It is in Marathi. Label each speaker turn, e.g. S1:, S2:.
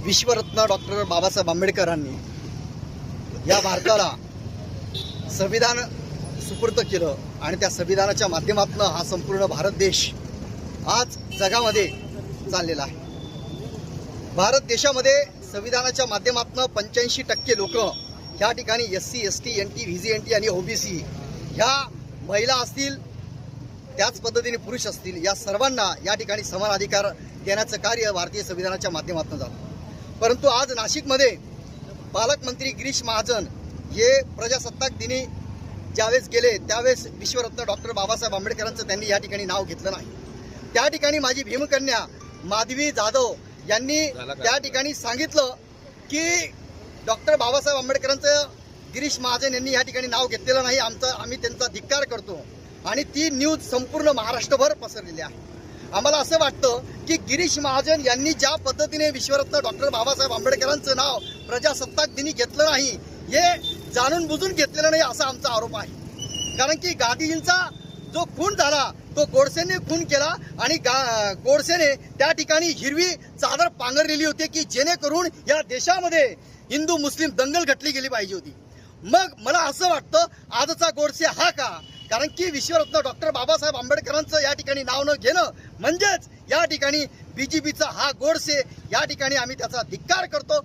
S1: विश्वरत्न डॉक्टर बाबासाहेब आंबेडकरांनी या भारताला संविधान सुपूर्द केलं आणि त्या संविधानाच्या माध्यमातून हा संपूर्ण भारत देश आज जगामध्ये चाललेला आहे। भारत देशामध्ये संविधानाच्या माध्यमातून 85% लोक या ठिकाणी SC ST NT VGNT आणि OBC ह्या महिला असतील त्याच पद्धतीने पुरुष असतील या सर्वांना या ठिकाणी समान अधिकार देण्याचं कार्य भारतीय संविधानाच्या माध्यमातून झालं। परंतु आज नाशिकमध्ये पालकमंत्री गिरीश महाजन हे प्रजासत्ताक दिनी ज्यावेळेस गेले त्यावेळेस विश्वरत्न डॉक्टर बाबासाहेब आंबेडकरांचं त्यांनी या ठिकाणी नाव घेतलं नाही। त्या ठिकाणी माझी भीमकन्या माधवी जाधव यांनी त्या ठिकाणी सांगितलं की डॉक्टर बाबासाहेब आंबेडकरांचं गिरीश महाजन यांनी या ठिकाणी नाव घेतलेलं नाही, आम्ही त्यांचा धिक्कार करतो आणि ती न्यूज संपूर्ण महाराष्ट्रभर पसरलेली आहे। आम्हाला असं वाटतं की गिरीश महाजन यांनी ज्या पद्धतीने विश्वरत्न डॉक्टर बाबासाहेब आंबेडकरांचं नाव प्रजासत्ताक दिनी घेतलं नाही हे जाणून बुजून घेतलेलं नाही असा आमचा आरोप आहे। कारण की गांधीजींचा जो खून झाला तो गोडसेने खून केला आणि गोडसेने त्या ठिकाणी हिरवी चादर पांघरलेली होती की जेणेकरून या देशामध्ये हिंदू मुस्लिम दंगल घडली गेली पाहिजे होती। मग मला असं वाटतं आजचा गोडसे हा का, कारण की विश्वरत्न डॉक्टर बाबासाहेब आंबेडकरांचं या ठिकाणी नाव न घेणं म्हणजेच या ठिकाणी BJPचा हा गोडसे, या ठिकाणी आम्ही त्याचा धिक्कार करतो।